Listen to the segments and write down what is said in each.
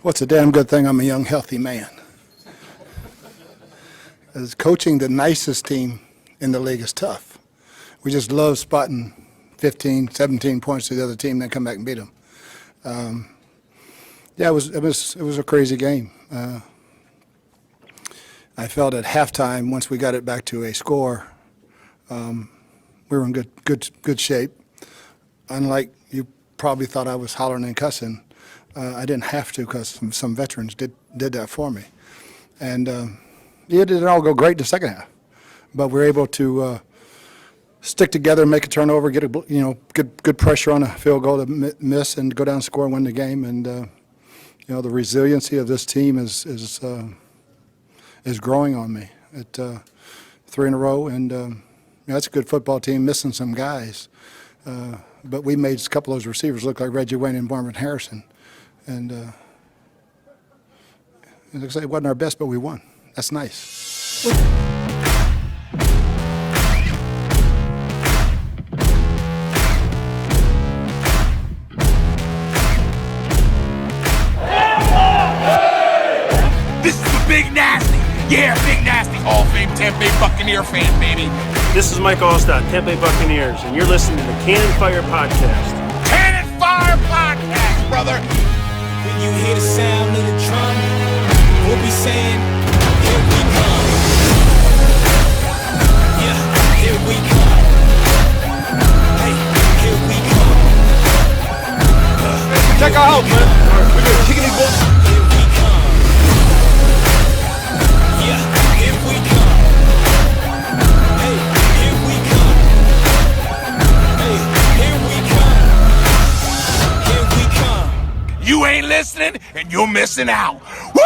Well, it's a damn good thing I'm a young, healthy man. As coaching the nicest team in the league is tough. We just love spotting 15, 17 points to the other team, then come back and beat them. It was a crazy game. I felt at halftime, once we got it back to a score, we were in good shape. Unlike you probably thought I was hollering and cussing, I didn't have to because some veterans did that for me. And it didn't all go great in the second half, but we were able to stick together, make a turnover, get good pressure on a field goal to miss, and go down and score and win the game. And the resiliency of this team is growing on me. At 3 in a row, and that's a good football team, missing some guys. But we made a couple of those receivers look like Reggie Wayne and Marvin Harrison. And it looks like it wasn't our best, but we won. That's nice. This is the Big Nasty. Yeah, Big Nasty, Hall of Fame Tampa Bay Buccaneer fan, baby. This is Mike Allstott, Tampa Bay Buccaneers, and you're listening to the Cannon Fire Podcast. Cannon Fire Podcast, brother. When you hear the sound of the drum, we'll be saying, here we come. Yeah, here we come. Hey, here we come. Check our house, man. We're good. Kicking these balls. Here we come. Yeah, here we come. Hey, here we come. Hey, here we come. Here we come. You ain't listening, and you're missing out. Woo!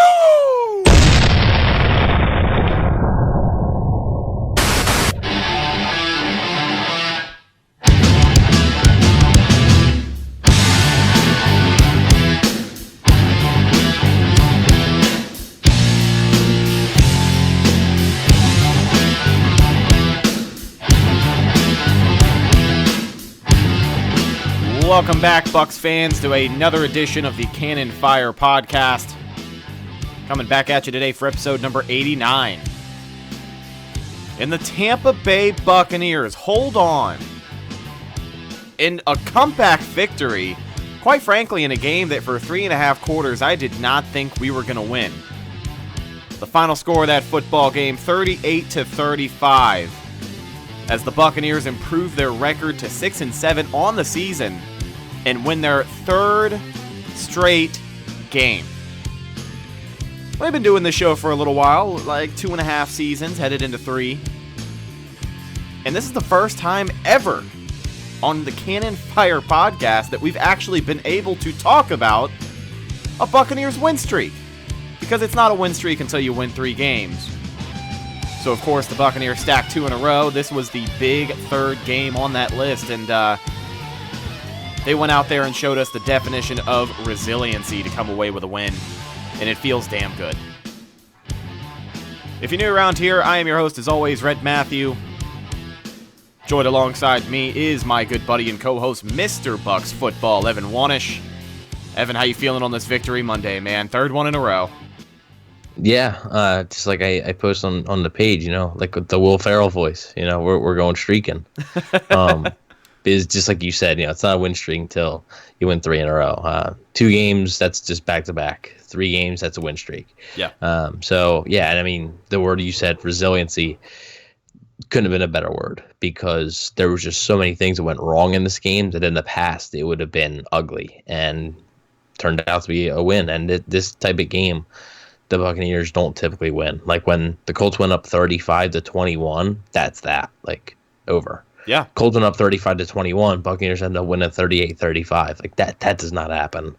Welcome back, Bucs fans, to another edition of the Cannon Fire Podcast. Coming back at you today for episode number 89. And the Tampa Bay Buccaneers hold on in a comeback victory, quite frankly, in a game that for 3.5 quarters I did not think we were going to win. The final score of that football game, 38-35, as the Buccaneers improve their record to 6-7 on the season and win their third straight game. We've been doing this show for a little while, like 2.5 seasons, headed into 3. And this is the first time ever on the Cannon Fire Podcast that we've actually been able to talk about a Buccaneers win streak. Because it's not a win streak until you win 3 games. So, of course, the Buccaneers stacked 2 in a row. This was the big third game on that list, and they went out there and showed us the definition of resiliency to come away with a win, and it feels damn good. If you're new around here, I am your host, as always, Rhett Matthew. Joined alongside me is my good buddy and co-host, Mr. Bucs Football, Evan Wanish. Evan, how you feeling on this victory Monday, man? Third one in a row. Yeah, just like I post on the page, like with the Will Ferrell voice, we're going streaking. Is just like you said, it's not a win streak until you win 3 in a row. 2 games, that's just back to back. 3 games, that's a win streak. Yeah. And I mean, the word you said, resiliency, couldn't have been a better word, because there was just so many things that went wrong in this game that in the past it would have been ugly and turned out to be a win. And this type of game, the Buccaneers don't typically win. Like when the Colts went up 35-21, that's over. Yeah. Colts went up 35-21, Buccaneers ended up winning 38-35. Like that does not happen.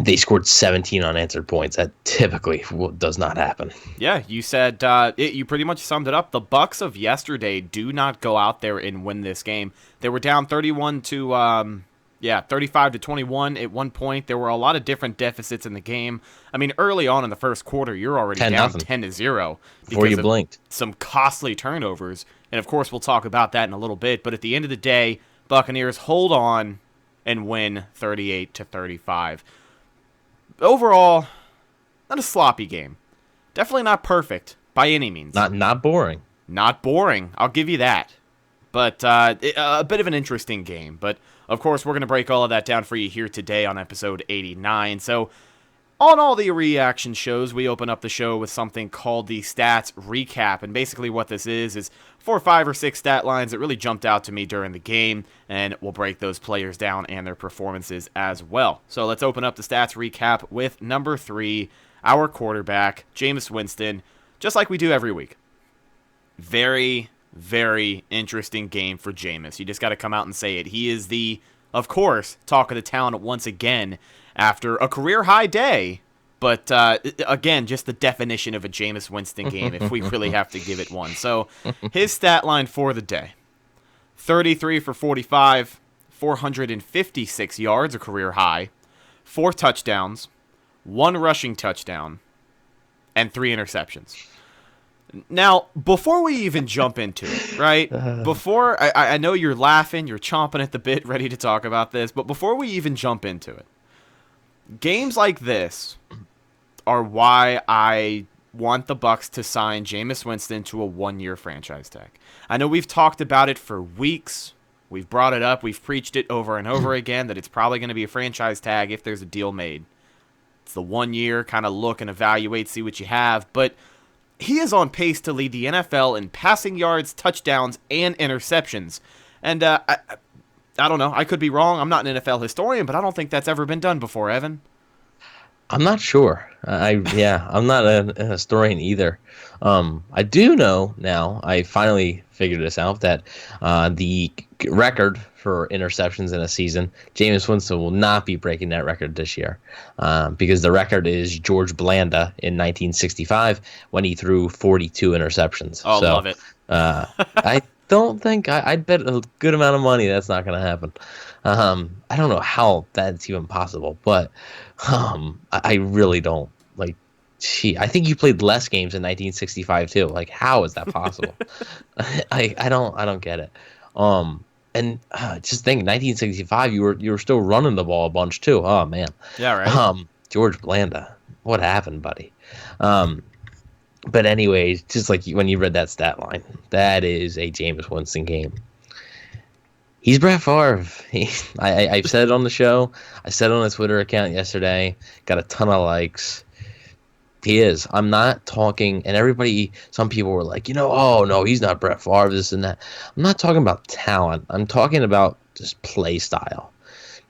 They scored 17 unanswered points. That typically does not happen. Yeah, you said you pretty much summed it up. The Bucs of yesterday do not go out there and win this game. They were down 35-21 at one point. There were a lot of different deficits in the game. I mean, early on in the first quarter, you're already down 10-0 before you blinked. Some costly turnovers, and of course we'll talk about that in a little bit. But at the end of the day, Buccaneers hold on and win 38-35. Overall, not a sloppy game. Definitely not perfect by any means. Not boring. Not boring, I'll give you that. But a bit of an interesting game. But, of course, we're going to break all of that down for you here today on episode 89. So, on all the reaction shows, we open up the show with something called the Stats Recap. And basically what this is 4, 5, or 6 stat lines that really jumped out to me during the game. And we'll break those players down and their performances as well. So let's open up the Stats Recap with number 3, our quarterback, Jameis Winston, just like we do every week. Very, very interesting game for Jameis. You just got to come out and say it. He is the, of course, talk of the town once again after a career-high day. But, again, just the definition of a Jameis Winston game, if we really have to give it one. So, his stat line for the day: 33 for 45, 456 yards, a career high, 4 touchdowns, 1 rushing touchdown, and 3 interceptions. Now, before we even jump into it, right? Before, I know you're laughing, you're chomping at the bit, ready to talk about this, but before we even jump into it, games like this are why I want the Bucs to sign Jameis Winston to a 1-year franchise tag. I know we've talked about it for weeks. We've brought it up. We've preached it over and over again that it's probably going to be a franchise tag if there's a deal made. It's the 1 year, kind of look and evaluate, see what you have. But he is on pace to lead the NFL in passing yards, touchdowns, and interceptions. And I don't know. I could be wrong. I'm not an NFL historian, but I don't think that's ever been done before, Evan. I'm not sure. I'm not a historian either. I do know now, I finally figured this out, that the record for interceptions in a season, Jameis Winston will not be breaking that record this year, because the record is George Blanda in 1965 when he threw 42 interceptions. Oh, so, love it. I don't think, I'd bet a good amount of money that's not going to happen. I don't know how that's even possible, but I really don't. Like, I think you played less games in 1965 too. Like, how is that possible? I don't get it. And just think, 1965, you were still running the ball a bunch too. Oh man. Yeah, right. George Blanda, what happened, buddy? But anyways, just like when you read that stat line, that is a Jameis Winston game. He's Brett Favre. I've said it on the show. I said it on his Twitter account yesterday. Got a ton of likes. He is. I'm not talking, and some people were like, oh, no, he's not Brett Favre, this and that. I'm not talking about talent. I'm talking about just play style.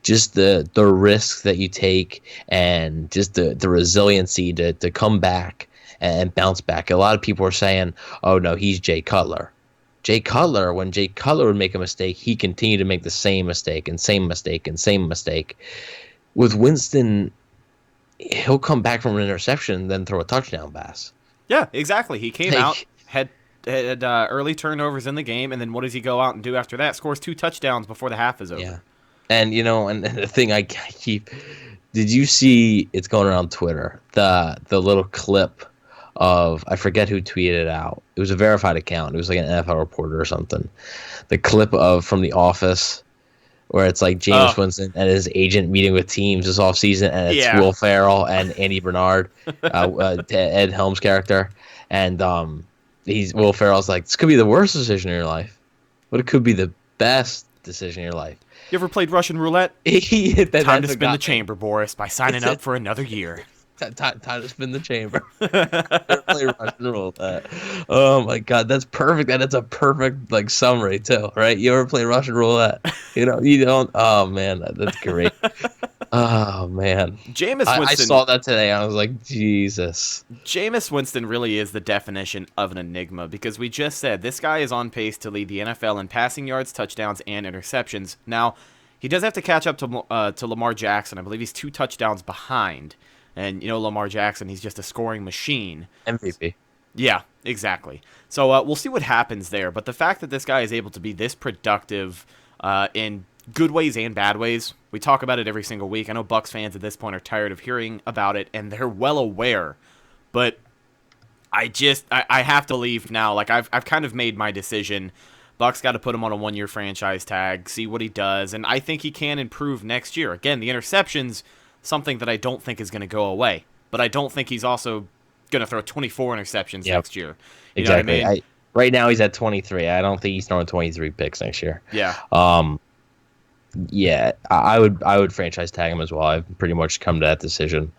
Just the risks that you take and just the resiliency to come back and bounce back. A lot of people are saying, oh, no, he's Jay Cutler. When Jay Cutler would make a mistake, he continued to make the same mistake and same mistake and same mistake. With Winston, he'll come back from an interception and then throw a touchdown pass. Yeah, exactly. He came out, had early turnovers in the game, and then what does he go out and do after that? Scores 2 touchdowns before the half is over. Yeah. And, and the thing I keep... Did you see, it's going around Twitter, the little clip of, I forget who tweeted it out. It was a verified account. It was like an NFL reporter or something. The clip from The Office where it's like Jameis Winston and his agent meeting with teams this offseason, and it's Will Ferrell and Andy Bernard, Ed Helms' character. And Will Ferrell's like, this could be the worst decision in your life, but it could be the best decision in your life. You ever played Russian roulette? Time to spin the chamber, Boris, by signing up for another year. Time to spin the chamber. Play Russian roulette. Oh my God, that's perfect. And it's a perfect summary too, right? You ever play Russian roulette? You don't. Oh man, that's great. Oh man, Jameis Winston. I saw that today. I was like, Jesus. Jameis Winston really is the definition of an enigma, because we just said this guy is on pace to lead the NFL in passing yards, touchdowns, and interceptions. Now, he does have to catch up to Lamar Jackson. I believe he's 2 touchdowns behind. And, Lamar Jackson, he's just a scoring machine. MVP. Yeah, exactly. So we'll see what happens there. But the fact that this guy is able to be this productive in good ways and bad ways, we talk about it every single week. I know Bucs fans at this point are tired of hearing about it, and they're well aware. But I have to leave now. Like, I've kind of made my decision. Bucks got to put him on a 1-year franchise tag, see what he does, and I think he can improve next year. Again, the interceptions, something that I don't think is going to go away, but I don't think he's also going to throw 24 interceptions next year. You exactly. know what I mean? Right now he's at 23. I don't think he's throwing 23 picks next year. Yeah. Yeah, I would franchise tag him as well. I've pretty much come to that decision.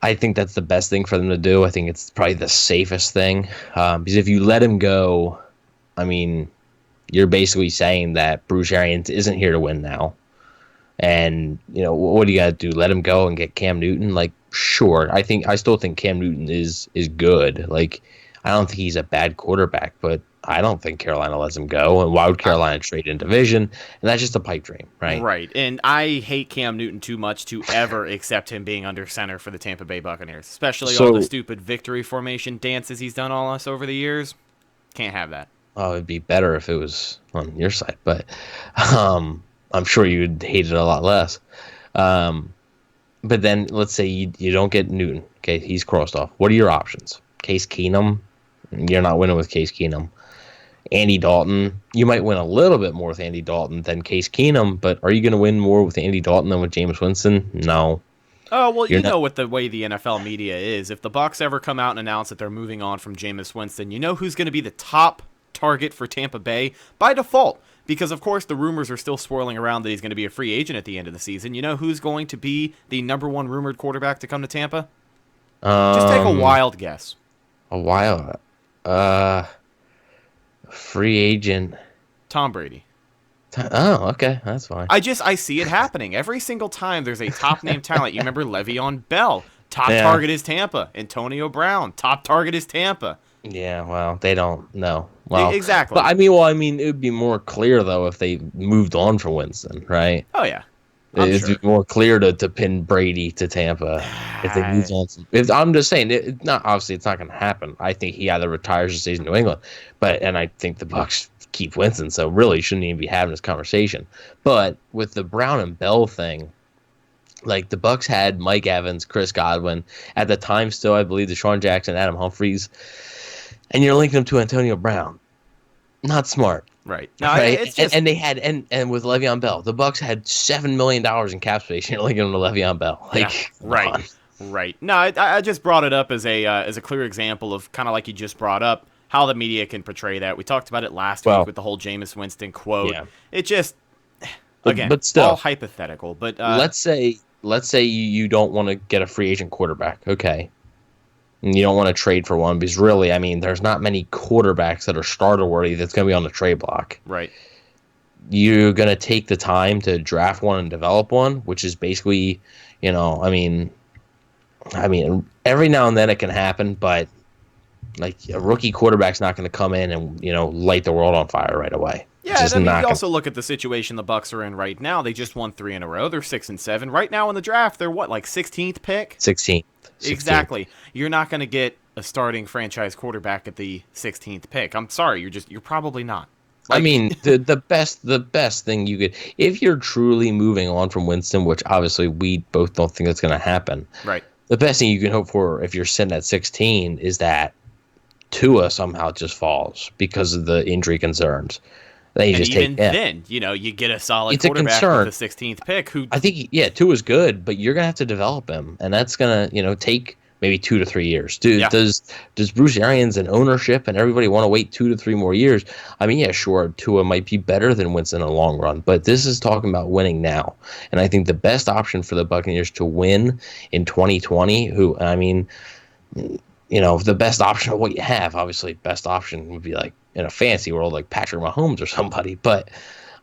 I think that's the best thing for them to do. I think it's probably the safest thing. Because if you let him go, I mean, you're basically saying that Bruce Arians isn't here to win now. And, you know, what do you got to do? Let him go and get Cam Newton? Like, sure. I still think Cam Newton is good. Like, I don't think he's a bad quarterback, but I don't think Carolina lets him go. And why would Carolina trade in division? And that's just a pipe dream, right? Right. And I hate Cam Newton too much to ever accept him being under center for the Tampa Bay Buccaneers, especially all the stupid victory formation dances he's done on us over the years. Can't have that. Oh, it'd be better if it was on your side, but I'm sure you'd hate it a lot less. But then let's say you don't get Newton. Okay, he's crossed off. What are your options? Case Keenum? You're not winning with Case Keenum. Andy Dalton, you might win a little bit more with Andy Dalton than Case Keenum, but are you going to win more with Andy Dalton than with Jameis Winston? No. Oh, well, you know what the way the NFL media is. If the Bucs ever come out and announce that they're moving on from Jameis Winston, you know who's going to be the top target for Tampa Bay by default. Because, of course, the rumors are still swirling around that he's going to be a free agent at the end of the season. You know who's going to be the number one rumored quarterback to come to Tampa? Just take a wild guess. A wild... free agent. Tom Brady. Oh, okay. That's fine. I see it happening. Every single time there's a top-name talent. You remember Le'Veon Bell. Top target is Tampa. Antonio Brown. Top target is Tampa. Yeah, well, they don't know. Well, exactly. But I mean, it would be more clear, though, if they moved on from Winston, right? Oh, yeah. It's more clear to pin Brady to Tampa if they move on. I'm just saying, it's not going to happen. I think he either retires or stays in New England, and I think the Bucs keep Winston, so really shouldn't even be having this conversation. But with the Brown and Bell thing, like the Bucs had Mike Evans, Chris Godwin at the time, still I believe Deshaun Jackson, Adam Humphries, and you're linking them to Antonio Brown. Not smart. Right. No, right. It's just... and they had and with Le'Veon Bell, the Bucs had $7 million in cap space. You're linking them to Le'Veon Bell. Like, yeah, right. No, I just brought it up as a clear example of kind of like you just brought up how the media can portray that. We talked about it last week with the whole Jameis Winston quote. Yeah. It just but still all hypothetical. But let's say you don't want to get a free agent quarterback. Okay. And you don't want to trade for one because really, I mean, there's not many quarterbacks that are starter worthy that's going to be on the trade block. Right. You're going to take the time to draft one and develop one, which is basically, you know, I mean, every now and then it can happen, but like a rookie quarterback's not going to come in and, you know, light the world on fire right away. Yeah, and you also look at the situation the Bucs are in right now. They just won 3 in a row. They're 6-7 right now in the draft. They're what, like 16th pick? 16th. Exactly. You're not going to get a starting franchise quarterback at the 16th pick. I'm sorry, you're probably not. Like, I mean, the best thing you could, if you're truly moving on from Winston, which obviously we both don't think that's going to happen. Right. The best thing you can hope for if you're sitting at 16 is that Tua somehow just falls because of the injury concerns. Then, you know, you get a solid quarterback with the 16th pick. Who I think, Tua's good, but you're gonna have to develop him, and that's gonna, you know, take maybe 2 to 3 years. Does Bruce Arians and ownership and everybody want to wait 2 to 3 more years? I mean, yeah, sure, Tua might be better than Winston in the long run, but this is talking about winning now, and I think the best option for the Buccaneers to win in 2020, you know, the best option of what you have, obviously, best option would be like in a fancy world like Patrick Mahomes or somebody, but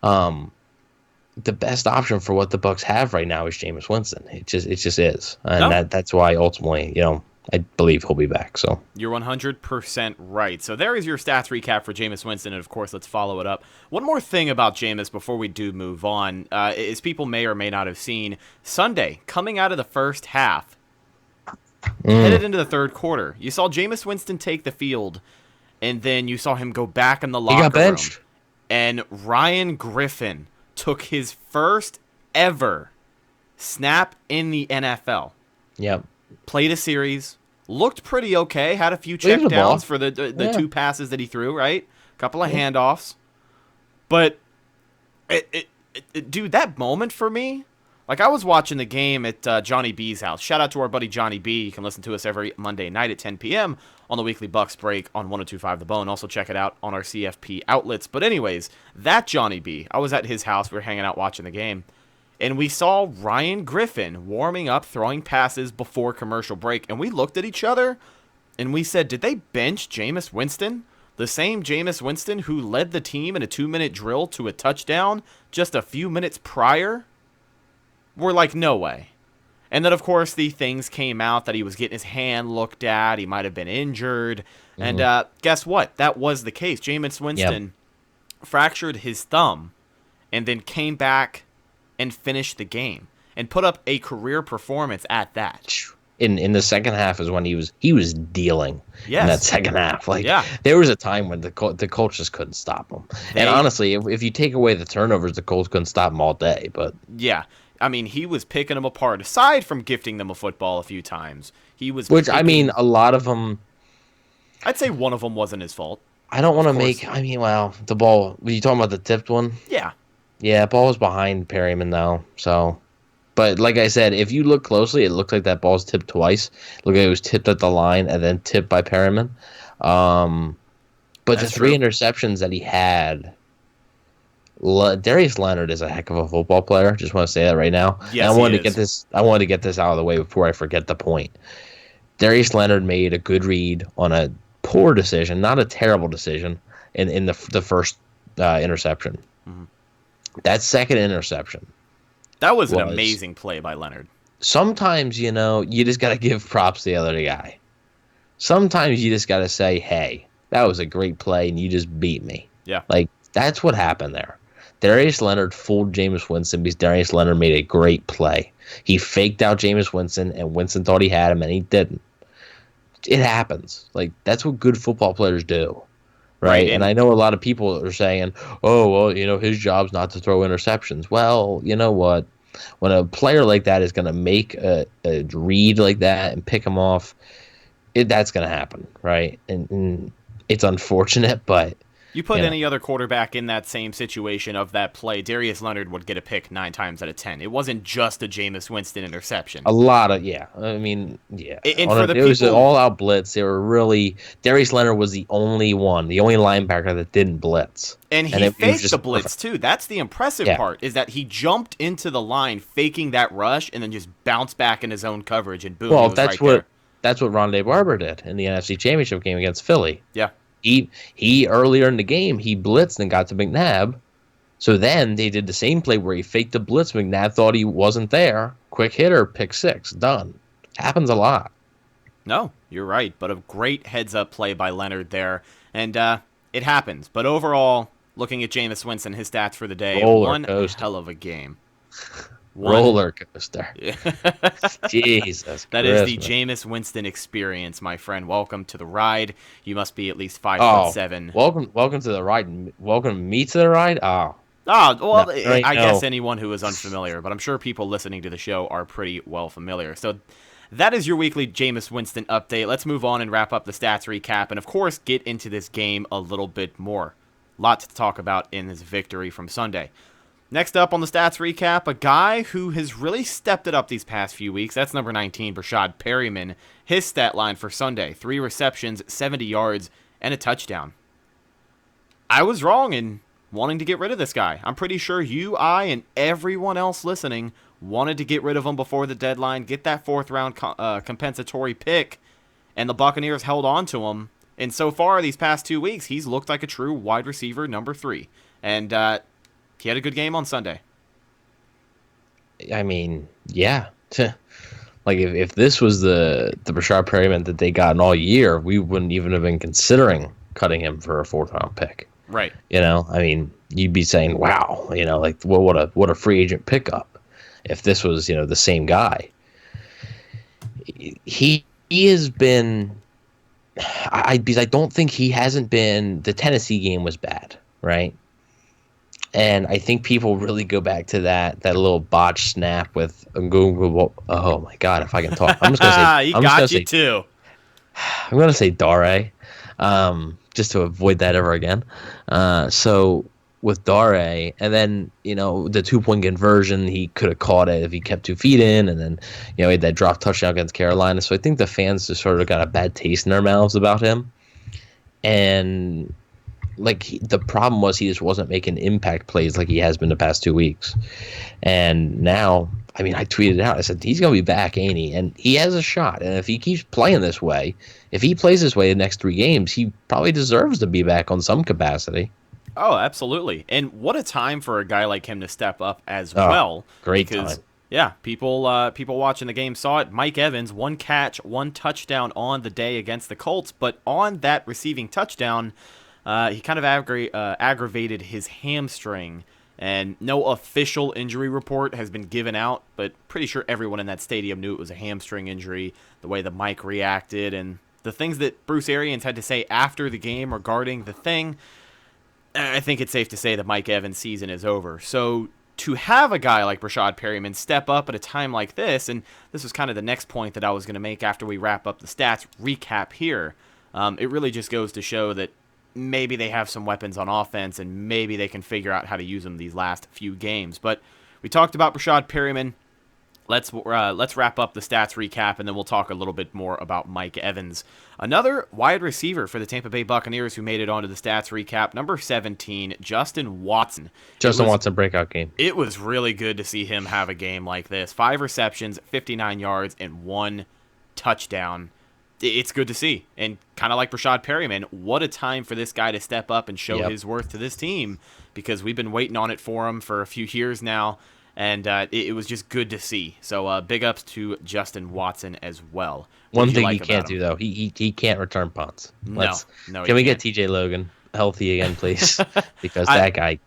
the best option for what the Bucs have right now is Jameis Winston. It just is, and that's why ultimately, you know, I believe he'll be back. So you're 100% right. So there is your stats recap for Jameis Winston, and of course, let's follow it up. One more thing about Jameis before we do move on, is people may or may not have seen Sunday coming out of the first half. Headed into the third quarter, you saw Jameis Winston take the field, and then you saw him go back in the locker room. He got benched. And Ryan Griffin took his first ever snap in the NFL. Yep. Played a series, looked pretty okay, had a few check downs for the 2 passes that he threw, right? A couple of handoffs. But, dude, that moment for me, like I was watching the game at Johnny B's house. Shout out to our buddy Johnny B. You can listen to us every Monday night at 10 p.m. on the weekly Bucks break on 102.5 The Bone. Also check it out on our CFP outlets. But anyways, that Johnny B, I was at his house. We were hanging out watching the game. And we saw Ryan Griffin warming up, throwing passes before commercial break. And we looked at each other and we said, did they bench Jameis Winston? The same Jameis Winston who led the team in a 2-minute drill to a touchdown just a few minutes prior? We're like, no way. And then, of course, the things came out that he was getting his hand looked at. He might have been injured. And guess what? That was the case. Jameis Winston fractured his thumb and then came back and finished the game and put up a career performance at that. In the second half is when he was dealing in that second half. Like there was a time when the Colts just couldn't stop him. And honestly, if you take away the turnovers, the Colts couldn't stop him all day. But yeah, I mean, he was picking them apart. Aside from gifting them a football a few times, he was. I mean, a lot of them. I'd say one of them wasn't his fault. I don't want to make. I mean, well, the ball. Were you talking about the tipped one? Yeah. Yeah, ball was behind Perryman though. So. But like I said, if you look closely, it looked like that ball's tipped twice. Look like it was tipped at the line and then tipped by Perryman. But the three interceptions that he had, Darius Leonard is a heck of a football player. Just want to say that right now. Yes, and I wanted to get this out of the way before I forget the point. Darius Leonard made a good read on a poor decision, not a terrible decision, in the first interception. Mm-hmm. That second interception. That was an amazing play by Leonard. Sometimes, you just got to give props to the other guy. Sometimes you just got to say, hey, that was a great play, and you just beat me. Yeah. Like, that's what happened there. Darius Leonard fooled Jameis Winston because Darius Leonard made a great play. He faked out Jameis Winston, and Winston thought he had him, and he didn't. It happens. Like, that's what good football players do. Right. And I know a lot of people are saying, oh, well, his job's not to throw interceptions. Well, you know what? When a player like that is going to make a read like that and pick him off, that's going to happen. Right. And it's unfortunate, but. You put any other quarterback in that same situation of that play, Darius Leonard would get a pick 9 times out of 10. It wasn't just a Jameis Winston interception. A lot of, I mean, yeah. And it was an all-out blitz. They were really Darius Leonard was the only linebacker that didn't blitz. And he faked the blitz, too. That's the impressive part, is that he jumped into the line faking that rush and then just bounced back in his own coverage and boom, well, he was right that's what Rondé Barber did in the NFC Championship game against Philly. Yeah. He earlier in the game, he blitzed and got to McNabb. So then they did the same play where he faked the blitz. McNabb thought he wasn't there. Quick hitter, pick 6, done. Happens a lot. No, you're right. But a great heads-up play by Leonard there. And it happens. But overall, looking at Jameis Winston, his stats for the day, one hell of a game. Roller coaster. Jesus. That is the Jameis Winston experience, my friend. Welcome to the ride. You must be at least 5'7". Welcome to the ride. Welcome me to the ride. Oh, well, no, I guess anyone who is unfamiliar, but I'm sure people listening to the show are pretty well familiar. So that is your weekly Jameis Winston update. Let's move on and wrap up the stats recap and, of course, get into this game a little bit more. Lots to talk about in this victory from Sunday. Next up on the stats recap, a guy who has really stepped it up these past few weeks. That's number 19, Brashad Perryman. His stat line for Sunday, 3 receptions, 70 yards, and a touchdown. I was wrong in wanting to get rid of this guy. I'm pretty sure you, I, and everyone else listening wanted to get rid of him before the deadline, get that 4th-round compensatory pick, and the Buccaneers held on to him. And so far, these past 2 weeks, he's looked like a true wide receiver number 3. And he had a good game on Sunday. I mean, yeah. Like, if this was the Brashad Perryman that they gotten all year, we wouldn't even have been considering cutting him for a 4th-round pick. Right. I mean, you'd be saying, wow, like, what a free agent pickup if this was, the same guy. He has been... because I don't think he hasn't been... The Tennessee game was bad, right? And I think people really go back to that little botch snap with oh my God, if I can talk. I'm just gonna say too. I'm gonna say Dare, just to avoid that ever again. So with Dare, and then the 2-point conversion, he could have caught it if he kept 2 feet in, and then he had that drop touchdown against Carolina. So I think the fans just sort of got a bad taste in their mouths about him, and the problem was he just wasn't making impact plays like he has been the past 2 weeks, and now. I mean, I tweeted out, I said, he's going to be back, ain't he? And he has a shot. And if he keeps playing this way, if he plays this way the next 3 games, he probably deserves to be back on some capacity. Oh, absolutely. And what a time for a guy like him to step up as well. Great because, time. Yeah, people watching the game saw it. Mike Evans, 1 catch, 1 touchdown on the day against the Colts. But on that receiving touchdown, he kind of aggravated his hamstring. And no official injury report has been given out, but pretty sure everyone in that stadium knew it was a hamstring injury, the way the Mike reacted, and the things that Bruce Arians had to say after the game regarding the thing. I think it's safe to say that Mike Evans' season is over. So to have a guy like Rashad Perryman step up at a time like this, and this was kind of the next point that I was going to make after we wrap up the stats recap here, it really just goes to show that maybe they have some weapons on offense, and maybe they can figure out how to use them these last few games. But we talked about Rashad Perryman. Let's wrap up the stats recap, and then we'll talk a little bit more about Mike Evans. Another wide receiver for the Tampa Bay Buccaneers who made it onto the stats recap, number 17, Justin Watson. Watson breakout game. It was really good to see him have a game like this. 5 receptions, 59 yards, and 1 touchdown. It's good to see. And kind of like Rashad Perryman, what a time for this guy to step up and show his worth to this team, because we've been waiting on it for him for a few years now, and it was just good to see. So big ups to Justin Watson as well. One thing he can't do, though, he can't return punts. No, can we get TJ Logan healthy again, please? Because that guy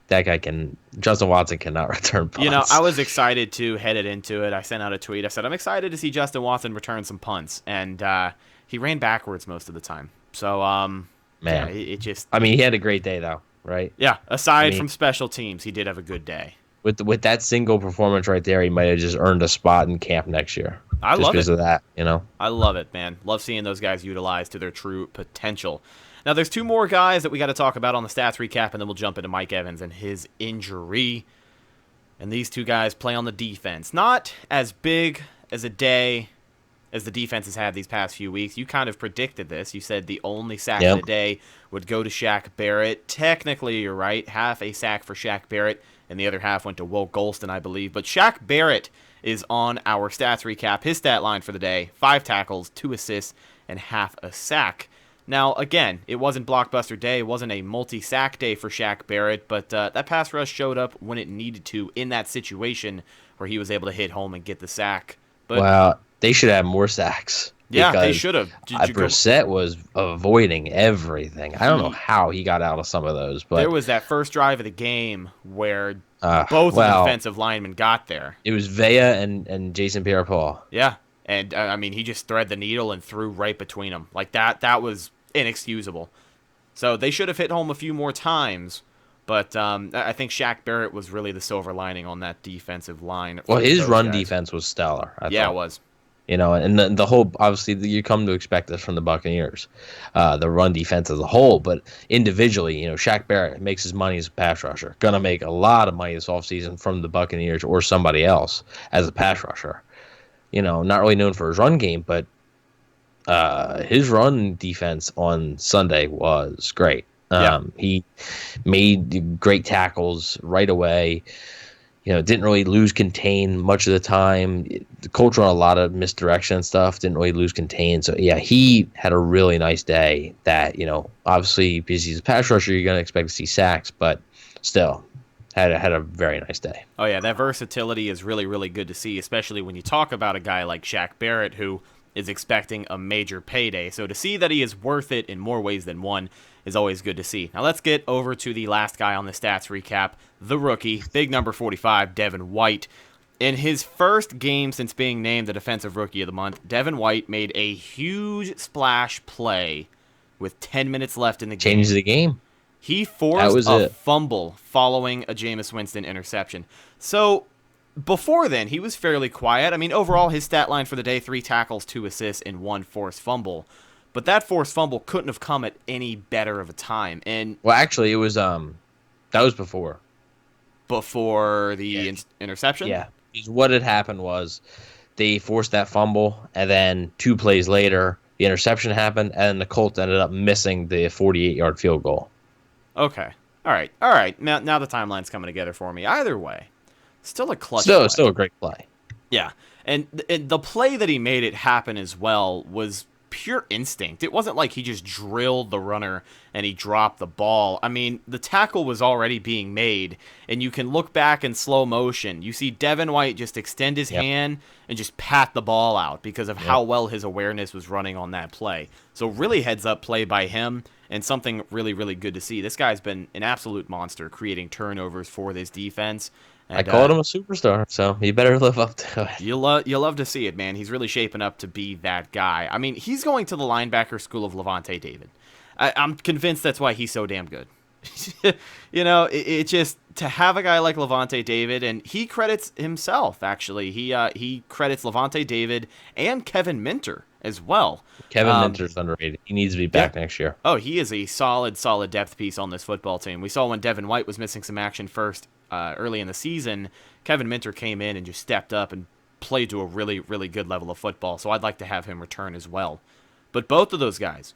Justin Watson cannot return punts. I was excited to headed into it. I sent out a tweet. I said, I'm excited to see Justin Watson return some punts, and he ran backwards most of the time. So, man, yeah, it just... I mean, he had a great day, though, right? Yeah, aside from special teams, he did have a good day. With that single performance right there, he might have just earned a spot in camp next year. I love it. Just because of that, I love it, man. Love seeing those guys utilized to their true potential. Now, there's 2 more guys that we got to talk about on the stats recap, and then we'll jump into Mike Evans and his injury. And these 2 guys play on the defense. Not as big as a day as the defense has had these past few weeks. You kind of predicted this. You said the only sack of the day would go to Shaq Barrett. Technically, you're right. Half a sack for Shaq Barrett, and the other half went to Will Golston, I believe. But Shaq Barrett is on our stats recap. His stat line for the day, 5 tackles, 2 assists, and half a sack. Now, again, it wasn't blockbuster day. It wasn't a multi-sack day for Shaq Barrett, but that pass rush showed up when it needed to in that situation where he was able to hit home and get the sack. But they should have more sacks. Yeah, they should have. Brissett was avoiding everything. I don't know how he got out of some of those, but there was that first drive of the game where both of the defensive linemen got there. It was Vea and Jason Pierre-Paul. Yeah, and I mean, he just threaded the needle and threw right between them. Like that was inexcusable. So they should have hit home a few more times. But I think Shaq Barrett was really the silver lining on that defensive line. Well, his run defense was stellar. I thought. It was. And the whole, obviously, you come to expect this from the Buccaneers, the run defense as a whole, but individually, Shaq Barrett makes his money as a pass rusher. Going to make a lot of money this offseason from the Buccaneers or somebody else as a pass rusher. Not really known for his run game, but his run defense on Sunday was great. He made great tackles right away. Didn't really lose contain much of the time. The Colts run a lot of misdirection and stuff. Didn't really lose contain. So, yeah, he had a really nice day that, obviously, because he's a pass rusher, you're going to expect to see sacks, but still had a very nice day. Oh, yeah, that versatility is really, really good to see, especially when you talk about a guy like Shaq Barrett, who is expecting a major payday. So to see that he is worth it in more ways than one is always good to see. Now let's get over to the last guy on the stats recap, the rookie, big number 45, Devin White. In his first game since being named the Defensive Rookie of the Month, Devin White made a huge splash play with 10 minutes left in the game. Changed the game. He forced a fumble following a Jameis Winston interception. So before then, he was fairly quiet. I mean, overall, his stat line for the day, 3 tackles, 2 assists, and 1 forced fumble. But that forced fumble couldn't have come at any better of a time. And well, actually, it was That was before. Before the interception? Yeah. Because what had happened was they forced that fumble, and then 2 plays later, the interception happened, and the Colts ended up missing the 48-yard field goal. Okay. All right. Now the timeline's coming together for me. Either way, still a clutch play. Still a great play. Yeah. And the play that he made it happen as well was pure instinct. It wasn't like he just drilled the runner and he dropped the ball. I mean, the tackle was already being made, and you can look back in slow motion. You see Devin White just extend his hand and just pat the ball out because of how well his awareness was running on that play. So really heads up play by him, and something really, really good to see. This guy's been an absolute monster creating turnovers for this defense. And, I called him a superstar, so he better live up to it. You'll love to see it, man. He's really shaping up to be that guy. I mean, he's going to the linebacker school of Levante David. I'm convinced that's why he's so damn good. It just, to have a guy like Levante David, and he credits himself, actually. He credits Levante David and Kevin Minter as well. Kevin Minter's underrated. He needs to be back next year. Oh, he is a solid depth piece on this football team. We saw when Devin White was missing some action first early in the season, Kevin Minter came in and just stepped up and played to a really, really good level of football. So I'd like to have him return as well. But both of those guys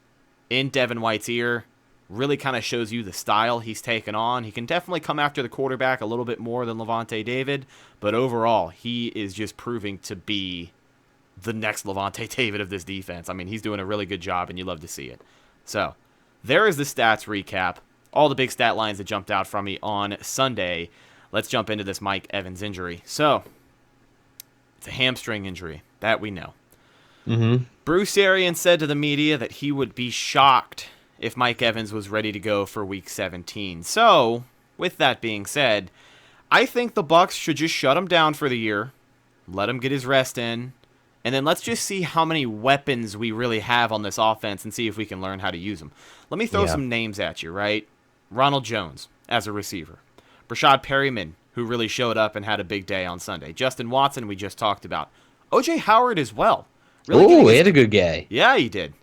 in Devin White's ear really kind of shows you the style he's taken on. He can definitely come after the quarterback a little bit more than Levante David, but overall, he is just proving to be the next Levante David of this defense. I mean, he's doing a really good job, and you love to see it. So, there is the stats recap. All the big stat lines that jumped out from me on Sunday. Let's jump into this Mike Evans injury. So, it's a hamstring injury. That we know. Bruce Arians said to the media that he would be shocked if Mike Evans was ready to go for Week 17. So, with that being said, I think the Bucs should just shut him down for the year, let him get his rest in, and then let's just see how many weapons we really have on this offense and see if we can learn how to use them. Let me throw some names at you, right? Ronald Jones as a receiver. Brashad Perryman, who really showed up and had a big day on Sunday. Justin Watson, we just talked about. O.J. Howard as well. Really he had a good game. Yeah, he did.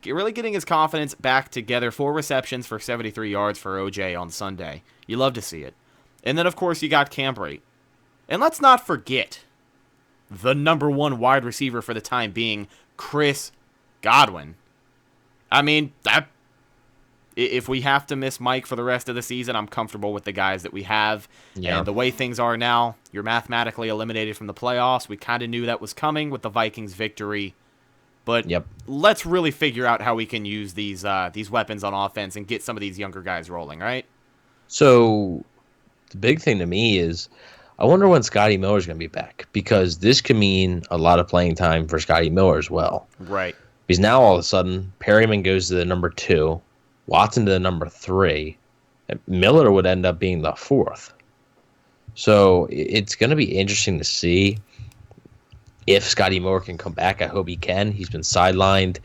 Really getting his confidence back together. 4 receptions for 73 yards for O.J. on Sunday. You love to see it. And then, of course, you got Cam Brate. And let's not forget the number 1 wide receiver for the time being, Chris Godwin. I mean, if we have to miss Mike for the rest of the season, I'm comfortable with the guys that we have. Yeah. And the way things are now, you're mathematically eliminated from the playoffs. We kind of knew that was coming with the Vikings victory. But let's really figure out how we can use these weapons on offense and get some of these younger guys rolling, right? So the big thing to me is I wonder when Scotty Miller's going to be back, because this could mean a lot of playing time for Scotty Miller as well. Right. Because now all of a sudden Perryman goes to the number 2, Watson to the number 3, and Miller would end up being the 4th. So it's going to be interesting to see if Scotty Miller can come back. I hope he can. He's been sidelined.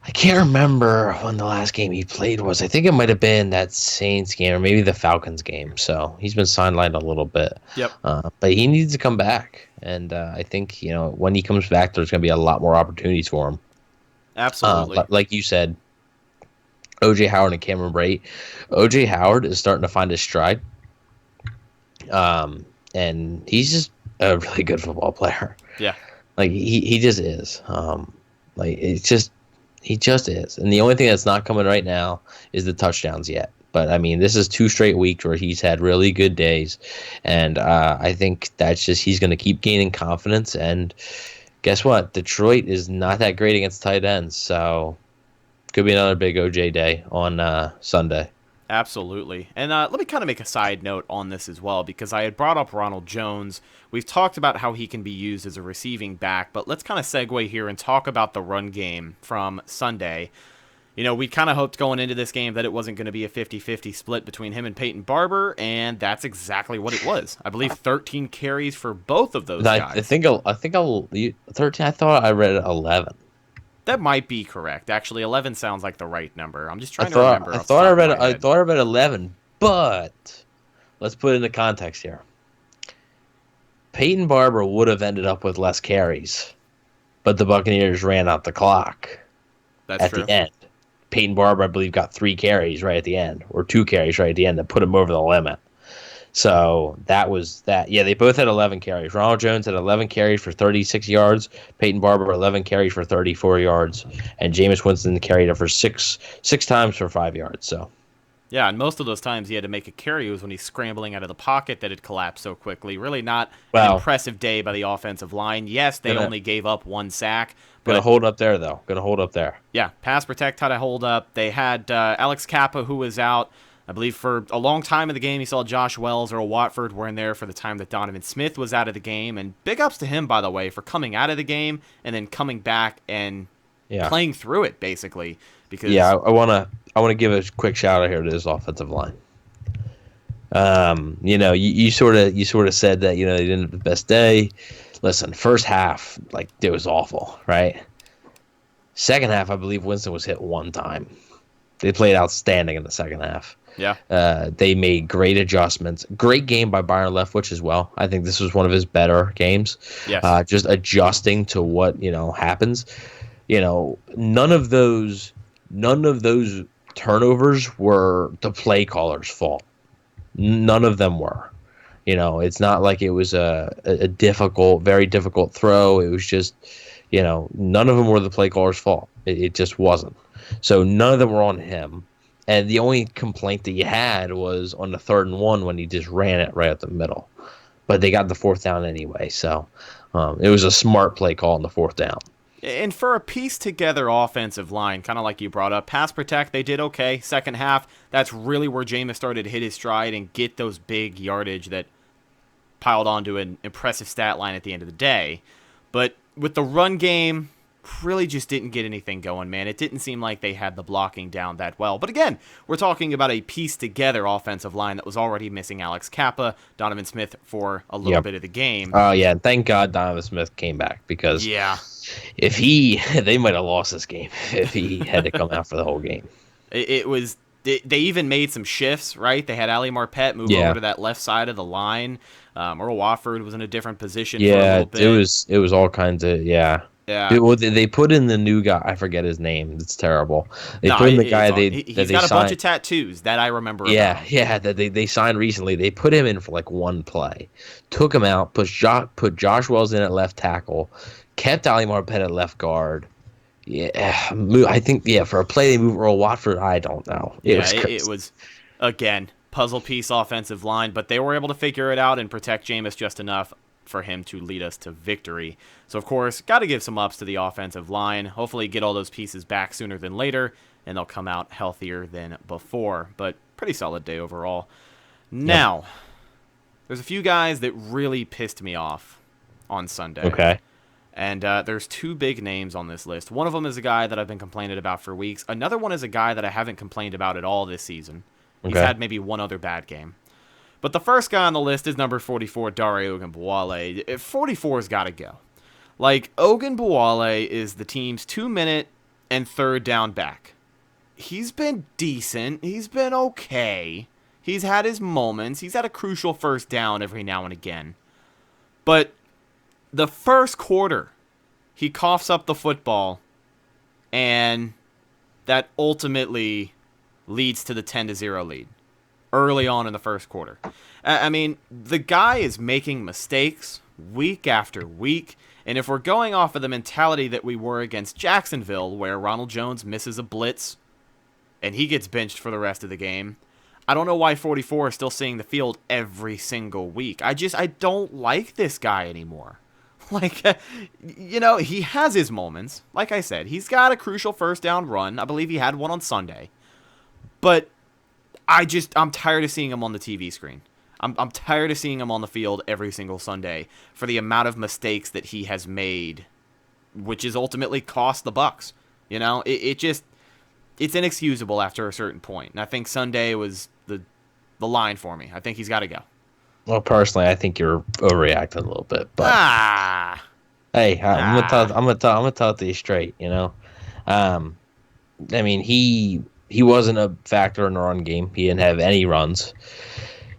I can't remember when the last game he played was. I think it might have been that Saints game or maybe the Falcons game. So he's been sidelined a little bit. Yep. But he needs to come back. And I think, when he comes back, there's going to be a lot more opportunities for him. Absolutely. Like you said, O.J. Howard and Cameron Brate. O.J. Howard is starting to find his stride. And he's just a really good football player. Yeah. Like he just is. He just is. And the only thing that's not coming right now is the touchdowns yet. But I mean, this is 2 straight weeks where he's had really good days, and I think that's just he's going to keep gaining confidence. And guess what? Detroit is not that great against tight ends, so could be another big OJ day on Sunday. Absolutely. And let me kind of make a side note on this as well, because I had brought up Ronald Jones. We've talked about how he can be used as a receiving back, but let's kind of segue here and talk about the run game from Sunday. We kind of hoped going into this game that it wasn't going to be a 50-50 split between him and Peyton Barber, and that's exactly what it was. I believe 13 carries for both of those guys. I think 13. I thought I read 11. That might be correct. Actually, 11 sounds like the right number. I'm just trying to remember. I thought I read 11, but let's put it into context here. Peyton Barber would have ended up with less carries, but the Buccaneers ran out the clock That's true. The end. Peyton Barber, I believe, got 3 carries right at the end, or 2 carries right at the end that put him over the limit. So that was that. Yeah, they both had 11 carries. Ronald Jones had 11 carries for 36 yards. Peyton Barber 11 carries for 34 yards, and Jameis Winston carried it for six times for 5 yards. So. Yeah, and most of those times he had to make a carry was when he's scrambling out of the pocket that had collapsed so quickly. Really not an impressive day by the offensive line. Yes, they only gave up 1 sack. Gonna hold up there, though. Gonna hold up there. Yeah, pass protect had to hold up. They had Alex Kappa, who was out, I believe, for a long time in the game. You saw Josh Wells, Earl Watford were in there for the time that Donovan Smith was out of the game. And big ups to him, by the way, for coming out of the game and then coming back and playing through it, basically. Because I want to give a quick shout out here to this offensive line. You sort of said that they didn't have the best day. Listen, first half, it was awful, right? Second half, I believe Winston was hit 1 time. They played outstanding in the second half. Yeah. They made great adjustments. Great game by Byron Leftwich as well. I think this was one of his better games. Yes. Just adjusting to what happens. None of those turnovers were the play caller's fault. None of them were. It's not like it was a very difficult throw. It was just, none of them were the play caller's fault. It just wasn't. So none of them were on him. And the only complaint that you had was on the 3rd and 1 when he just ran it right up the middle. But they got the 4th down anyway. So it was a smart play call on the 4th down. And for a pieced-together offensive line, kind of like you brought up, pass protect, they did okay. Second half, that's really where Jameis started to hit his stride and get those big yardage that piled onto an impressive stat line at the end of the day. But with the run game, really just didn't get anything going, man. It didn't seem like they had the blocking down that well. But again, we're talking about a pieced-together offensive line that was already missing Alex Kappa, Donovan Smith for a little bit of the game. Oh, yeah, and thank God Donovan Smith came back because if they might have lost this game if he had to come out for the whole game. They even made some shifts, right? They had Ali Marpet move over to that left side of the line. Earl Watford was in a different position for a little bit. it was all kinds of, Yeah. They put in the new guy. I forget his name. It's terrible. They put in the guy he's got a bunch of tattoos that I remember. That they signed recently. They put him in for 1 play, took him out, put Josh Wells in at left tackle, kept Ali Marpet at left guard. I think for a play they moved Earl Watford. I don't know. It was again puzzle piece offensive line, but they were able to figure it out and protect Jameis just enough for him to lead us to victory. So, of course, got to give some ups to the offensive line. Hopefully get all those pieces back sooner than later, and they'll come out healthier than before. But pretty solid day overall. Now, there's a few guys that really pissed me off on Sunday. Okay. And there's 2 big names on this list. One of them is a guy that I've been complaining about for weeks. Another one is a guy that I haven't complained about at all this season. He's had maybe 1 other bad game. But the first guy on the list is number 44, Dare Ogunbowale. 44's got to go. Ogunbowale is the team's 2-minute and 3rd down back. He's been decent. He's been okay. He's had his moments. He's had a crucial 1st down every now and again. But the first quarter, he coughs up the football, and that ultimately leads to the 10-0 lead early on in the first quarter. I mean, the guy is making mistakes week after week, and if we're going off of the mentality that we were against Jacksonville, where Ronald Jones misses a blitz and he gets benched for the rest of the game, I don't know why 44 is still seeing the field every single week. I don't like this guy anymore. He has his moments. Like I said, he's got a crucial 1st down run. I believe he had one on Sunday. But I'm tired of seeing him on the TV screen. I'm tired of seeing him on the field every single Sunday for the amount of mistakes that he has made, which has ultimately cost the Bucs. It's inexcusable after a certain point. And I think Sunday was the line for me. I think he's got to go. Well, personally, I think you're overreacting a little bit. But hey, I'm gonna tell it to you straight. I mean, he wasn't a factor in the run game. He didn't have any runs.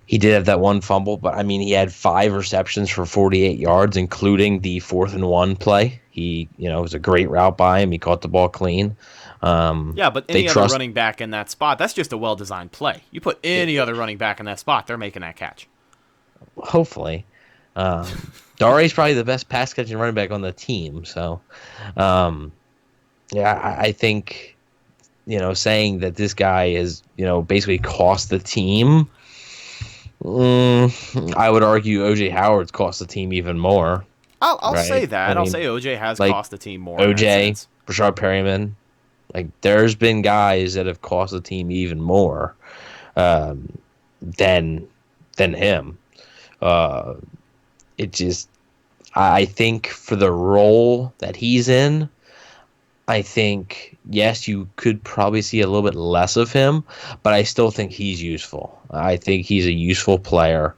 He did have that 1 fumble, but I mean, he had 5 receptions for 48 yards, including the 4th and 1 play. It was a great route by him. He caught the ball clean. Yeah, but They any other trust- running back in that spot, that's just a well-designed play. You put any other running back in that spot, they're making that catch. Hopefully. Dare's probably the best pass catching running back on the team. So, yeah, I think, saying that this guy is, basically cost the team. I would argue O.J. Howard's cost the team even more. I'll right? say that. I I'll mean, say OJ has like, cost the team more. in that O.J., sense. Rashard Perryman, like there's been guys that have cost the team even more than him. It just, I think for the role that he's in, I think, yes, you could probably see a little bit less of him, but I still think he's useful. I think he's a useful player.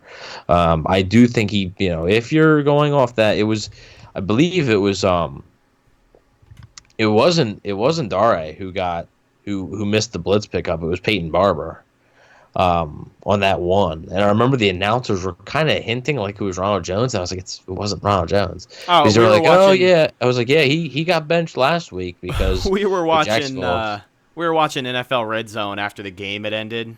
I do think he, if you're going off that, I believe it wasn't Dare who missed the blitz pickup. It was Peyton Barber on that one. And I remember the announcers were kind of hinting like it was Ronald Jones. And I was like, it wasn't Ronald Jones. Oh, Because they we were were like, oh, watching- yeah. I was like, yeah, he got benched last week because we were watching Jacksonville- NFL Red Zone after the game had ended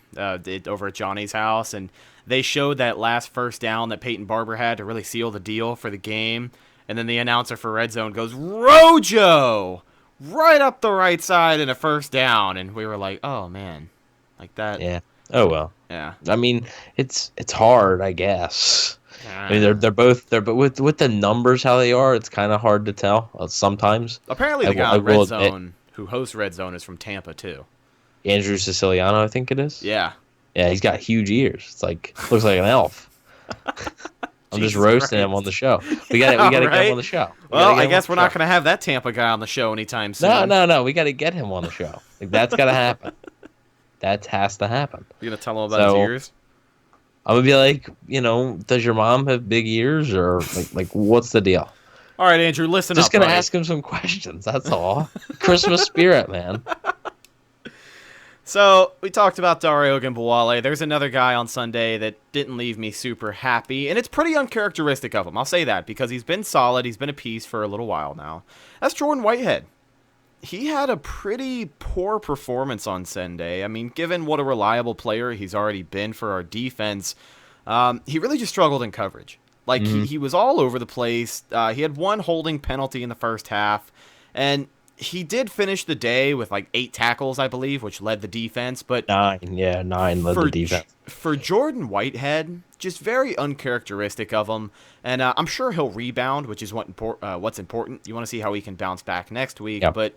over at Johnny's house, and they showed that last first down that Peyton Barber had to really seal the deal for the game. And then the announcer for Red Zone goes, Rojo! Right up the right side in a first down. And we were like, oh, man. Like that. Yeah. Oh, well. Yeah. I mean, it's hard, I guess. I mean, they're both with the numbers how they are. It's kind of hard to tell sometimes. Apparently, the guy I on Red will admit- Zone who hosts Red Zone is from Tampa too. Andrew Siciliano, I think it is. Yeah. Yeah, he's got huge ears. It's like looks like an elf. I'm just Jesus roasting him Christ. on the show. We got to get him Right? on the show. Well, I guess we're not going to have that Tampa guy on the show anytime soon. No. We got to get him on the show. Like that's got to happen. That has to happen. You gonna tell him about his So- ears? I'm gonna be like, does your mom have big ears or like what's the deal? All right, Andrew, listen Just up. gonna buddy. ask him some questions. That's all. Christmas spirit, man. So we talked about Dario Ogunbowale. There's another guy on Sunday that didn't leave me super happy, and it's pretty uncharacteristic of him. I'll say that because he's been solid. He's been a piece for a little while now. That's Jordan Whitehead. He had a pretty poor performance on Sunday. I mean, given what a reliable player he's already been for our defense, he really just struggled in coverage. Like, he was all over the place. He had one holding penalty in the first half, and he did finish the day with like 8 tackles, I believe, which led the defense. But 9 led the defense. For Jordan Whitehead, just very uncharacteristic of him. And I'm sure he'll rebound, which is what's important. You want to see how he can bounce back next week. Yep. But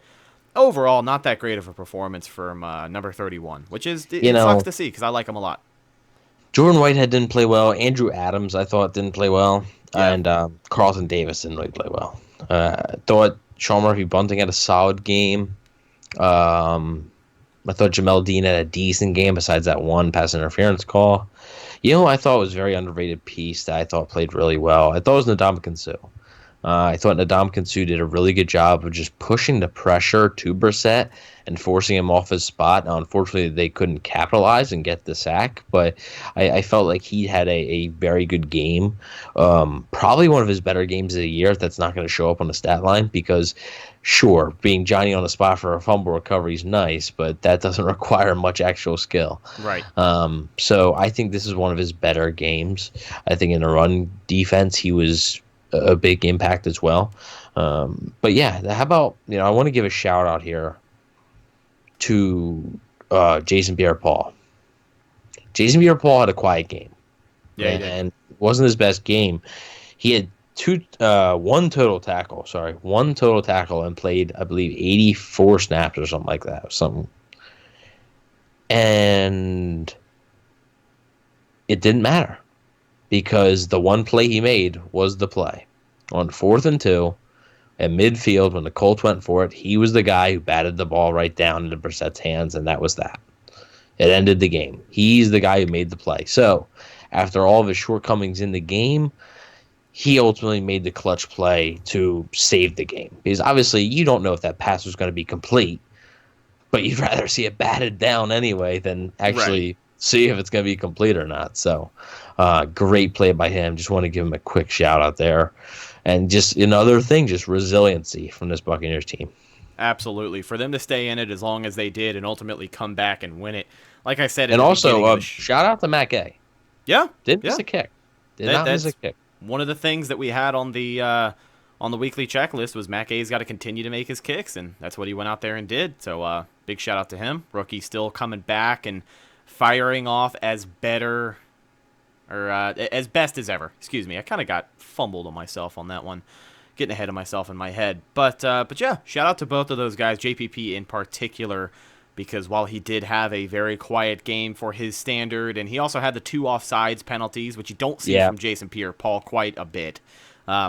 overall, not that great of a performance from number 31, which is it You know- sucks to see because I like him a lot. Jordan Whitehead didn't play well. Andrew Adams, I thought, didn't play well. Yeah. And Carlton Davis didn't really play well. Thought Sean Murphy-Bunting had a solid game. I thought Jamel Dean had a decent game besides that one pass interference call. I thought was a very underrated piece that I thought played really well. I thought it was Ndamukong Suh. I thought Ndamukong Suh did a really good job of just pushing the pressure to Brissett and forcing him off his spot. Now, unfortunately, they couldn't capitalize and get the sack, but I felt like he had a very good game. Probably one of his better games of the year. That's not going to show up on the stat line because, sure, being Johnny on the spot for a fumble recovery is nice, but that doesn't require much actual skill. Right. So I think this is one of his better games. I think in the run defense, he was a big impact as well. But yeah, how about, I want to give a shout out here to Jason Pierre-Paul. Jason Pierre-Paul had a quiet game. Yeah, he did. And it wasn't his best game. He had one total tackle and played, I believe, 84 snaps or something like that. And it didn't matter because the one play he made was the play. On 4th and 2 at midfield when the Colts went for it, he was the guy who batted the ball right down into Brissett's hands, and that was that. It ended the game. He's the guy who made the play. So after all of his shortcomings in the game, he ultimately made the clutch play to save the game. Because obviously you don't know if that pass was going to be complete, but you'd rather see it batted down anyway than actually see if it's going to be complete or not. So great play by him. Just want to give him a quick shout out there. And just another thing, just resiliency from this Buccaneers team. absolutely. For them to stay in it as long as they did and ultimately come back and win it, like I said, And also, shout out to Matt Gay. Yeah, Didn't miss a kick. Did not miss a kick. One of the things that we had on the weekly checklist was Matt Gay's got to continue to make his kicks, and that's what he went out there and did. So big shout out to him. Rookie still coming back and firing off as best as ever. Excuse me, I kind of got fumbled on myself on that one, getting ahead of myself in my head. But yeah, shout out to both of those guys, JPP in particular, because while he did have a very quiet game for his standard, and he also had the 2 offsides penalties, which you don't see from Jason Pierre-Paul quite a bit,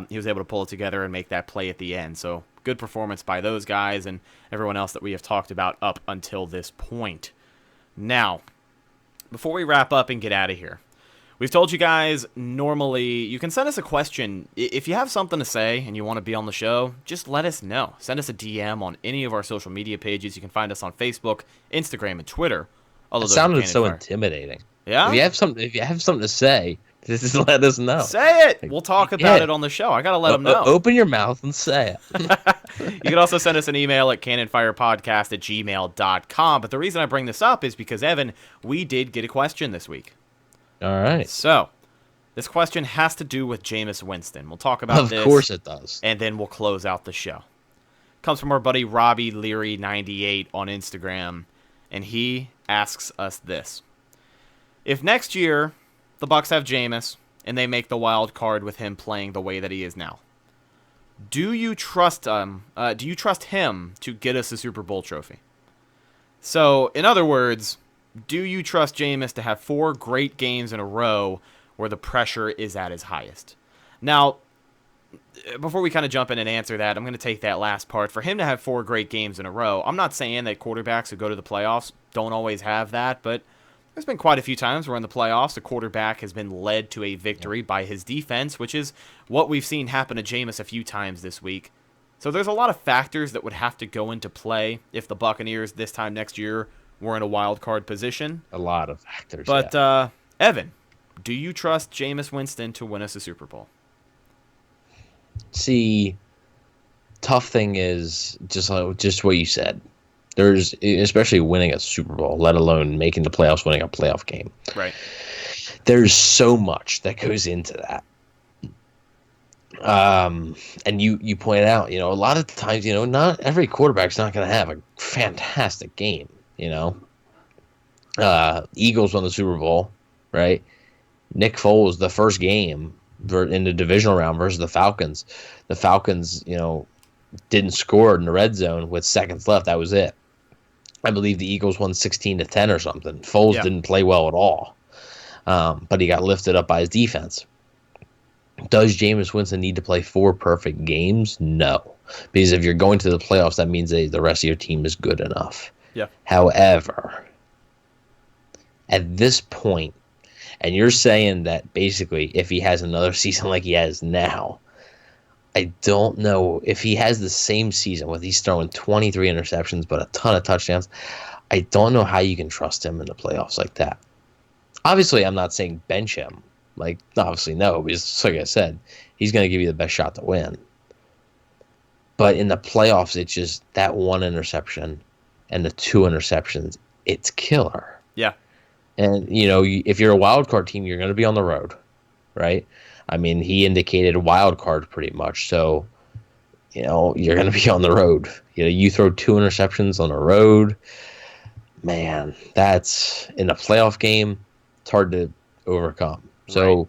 he was able to pull it together and make that play at the end. So good performance by those guys and everyone else that we have talked about up until this point. Now, before we wrap up and get out of here, we've told you guys normally you can send us a question. If you have something to say and you want to be on the show, just let us know. Send us a DM on any of our social media pages. You can find us on Facebook, Instagram, and Twitter. It sounded so intimidating. Yeah? If you have something to say, just let us know. Say it! We'll talk about it on the show. I got to let them know. Open your mouth and say it. You can also send us an email at cannonfirepodcast@gmail.com. But the reason I bring this up is because, Evan, we did get a question this week. All right. So, this question has to do with Jameis Winston. We'll talk about this. Of course it does. And then we'll close out the show. Comes from our buddy Robbie Leary98 on Instagram, and he asks us this. If next year the Bucs have Jameis and they make the wild card with him playing the way that he is now, do you trust him to get us a Super Bowl trophy? So, in other words, do you trust Jameis to have 4 great games in a row where the pressure is at its highest? Now, before we kind of jump in and answer that, I'm going to take that last part. For him to have 4 great games in a row, I'm not saying that quarterbacks who go to the playoffs don't always have that, but there's been quite a few times where in the playoffs, a quarterback has been led to a victory by his defense, which is what we've seen happen to Jameis a few times this week. So there's a lot of factors that would have to go into play if the Buccaneers this time next year were in a wild card position. A lot of factors. But, Evan, do you trust Jameis Winston to win us a Super Bowl? See, tough thing is just what you said. There's, especially winning a Super Bowl, let alone making the playoffs, winning a playoff game. Right. There's so much that goes into that. And you pointed out, a lot of times, not every quarterback's not going to have a fantastic game. Eagles won the Super Bowl, right? Nick Foles, the first game in the divisional round versus the Falcons. The Falcons, didn't score in the red zone with seconds left. That was it. I believe the Eagles won 16-10 or something. Foles didn't play well at all, but he got lifted up by his defense. Does Jameis Winston need to play 4 perfect games? No, because if you're going to the playoffs, that means the rest of your team is good enough. Yeah. However, at this point, and you're saying that basically if he has another season like he has now, I don't know if he has the same season with he's throwing 23 interceptions but a ton of touchdowns. I don't know how you can trust him in the playoffs like that. Obviously, I'm not saying bench him. Obviously, no, because like I said, he's going to give you the best shot to win. But in the playoffs, it's just that 1 interception and the 2 interceptions, it's killer. Yeah. And, if you're a wild card team, you're going to be on the road, right? I mean, he indicated wild card pretty much. So, you're going to be on the road. You throw 2 interceptions on the road, man, that's in a playoff game, it's hard to overcome. So,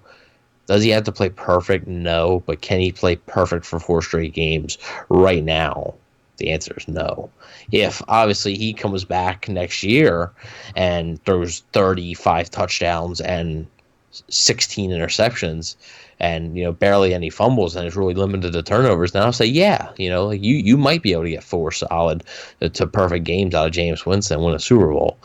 does he have to play perfect? No. But can he play perfect for 4 straight games right now? The answer is no. If, obviously, he comes back next year and throws 35 touchdowns and 16 interceptions and, barely any fumbles and is really limited to turnovers, then I'll say, you might be able to get 4 solid to perfect games out of Jameis Winston and win a Super Bowl.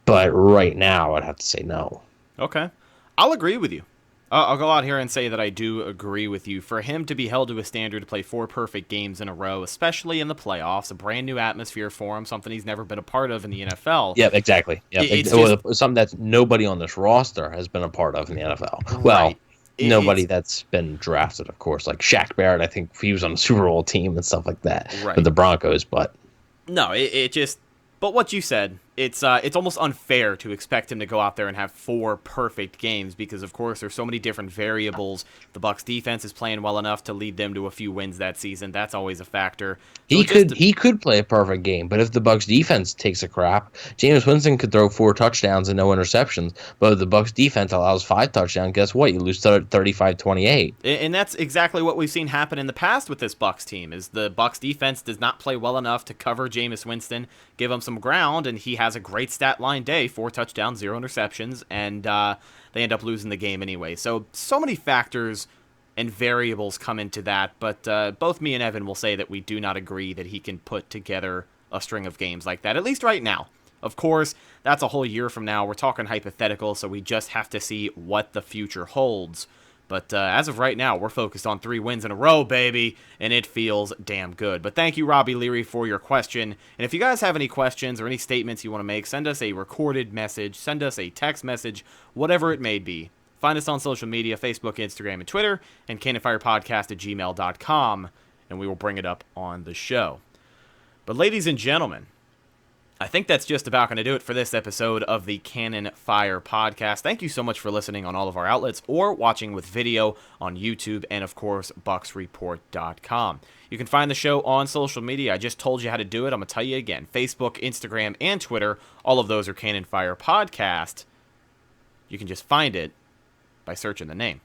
But right now, I'd have to say no. Okay. I'll agree with you. I'll go out here and say that I do agree with you. For him to be held to a standard to play 4 perfect games in a row, especially in the playoffs, a brand new atmosphere for him, something he's never been a part of in the NFL. Yeah, exactly. Yeah, something that nobody on this roster has been a part of in the NFL. Well, nobody that's been drafted, of course. Like Shaq Barrett, I think he was on a Super Bowl team and stuff like that with the Broncos. But no, it just. But what you said, it's almost unfair to expect him to go out there and have 4 perfect games because, of course, there's so many different variables. The Bucs defense is playing well enough to lead them to a few wins that season. That's always a factor. So he could play a perfect game, but if the Bucs defense takes a crap, Jameis Winston could throw 4 touchdowns and no interceptions. But if the Bucs defense allows 5 touchdowns, guess what? You lose 35-28. And that's exactly what we've seen happen in the past with this Bucs team. Is the Bucs defense does not play well enough to cover Jameis Winston, give him some ground, and he has a great stat line day, 4 touchdowns, 0 interceptions, and they end up losing the game anyway. So many factors and variables come into that, but both me and Evan will say that we do not agree that he can put together a string of games like that, at least right now. Of course, that's a whole year from now. We're talking hypothetical, so we just have to see what the future holds. But as of right now, we're focused on 3 wins in a row, baby, and it feels damn good. But thank you, Robbie Leary, for your question. And if you guys have any questions or any statements you want to make, send us a recorded message, send us a text message, whatever it may be. Find us on social media, Facebook, Instagram, and Twitter, and cannonfirepodcast@gmail.com, and we will bring it up on the show. But ladies and gentlemen, I think that's just about going to do it for this episode of the Cannon Fire Podcast. Thank you so much for listening on all of our outlets or watching with video on YouTube and, of course, BucsReport.com. You can find the show on social media. I just told you how to do it. I'm going to tell you again. Facebook, Instagram, and Twitter. All of those are Cannon Fire Podcast. You can just find it by searching the name.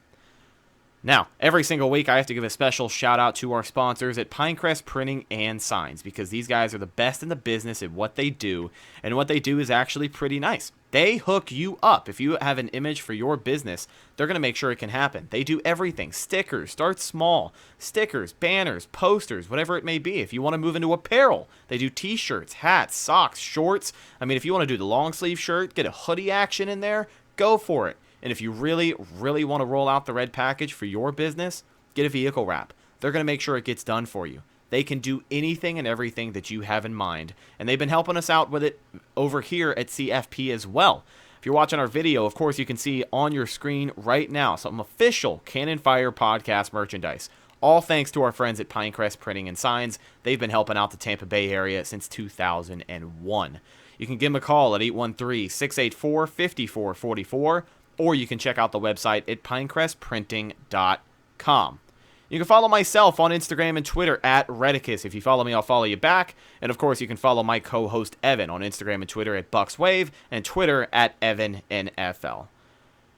Now, every single week I have to give a special shout out to our sponsors at Pinecrest Printing and Signs because these guys are the best in the business at what they do, and what they do is actually pretty nice. They hook you up. If you have an image for your business, they're going to make sure it can happen. They do everything. Stickers, start small. Stickers, banners, posters, whatever it may be. If you want to move into apparel, they do t-shirts, hats, socks, shorts. I mean, if you want to do the long sleeve shirt, get a hoodie action in there, go for it. And if you really, really want to roll out the red package for your business, get a vehicle wrap. They're going to make sure it gets done for you. They can do anything and everything that you have in mind. And they've been helping us out with it over here at CFP as well. If you're watching our video, of course, you can see on your screen right now some official Cannon Fire Podcast merchandise. All thanks to our friends at Pinecrest Printing and Signs. They've been helping out the Tampa Bay area since 2001. You can give them a call at 813-684-5444. Or you can check out the website at pinecrestprinting.com. You can follow myself on Instagram and Twitter at Redicus. If you follow me, I'll follow you back. And, of course, you can follow my co-host Evan on Instagram and Twitter at BucsWave and Twitter at EvanNFL.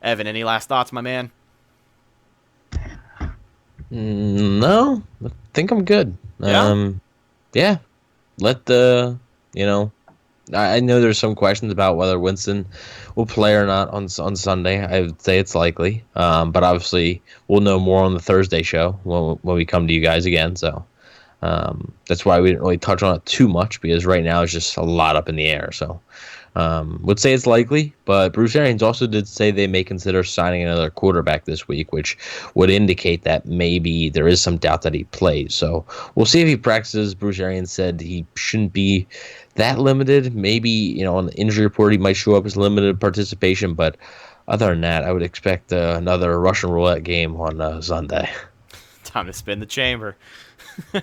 Evan, any last thoughts, my man? No, I think I'm good. Yeah? Yeah. I know there's some questions about whether Winston will play or not on Sunday. I would say it's likely, but obviously we'll know more on the Thursday show when we come to you guys again. So that's why we didn't really touch on it too much because right now it's just a lot up in the air. So would say it's likely, but Bruce Arians also did say they may consider signing another quarterback this week, which would indicate that maybe there is some doubt that he plays. So we'll see if he practices. Bruce Arians said he shouldn't be that limited. Maybe, on the injury report he might show up as limited participation, but other than that, I would expect another Russian roulette game on Sunday. Time to spin the chamber. All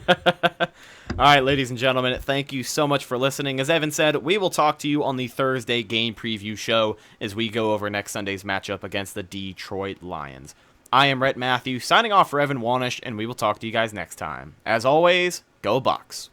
right, ladies and gentlemen, thank you so much for listening. As Evan said, we will talk to you on the Thursday game preview show as we go over next Sunday's matchup against the Detroit Lions. I am Rhett Matthew, signing off for Evan Wanish, and we will talk to you guys next time. As always, go Bucs.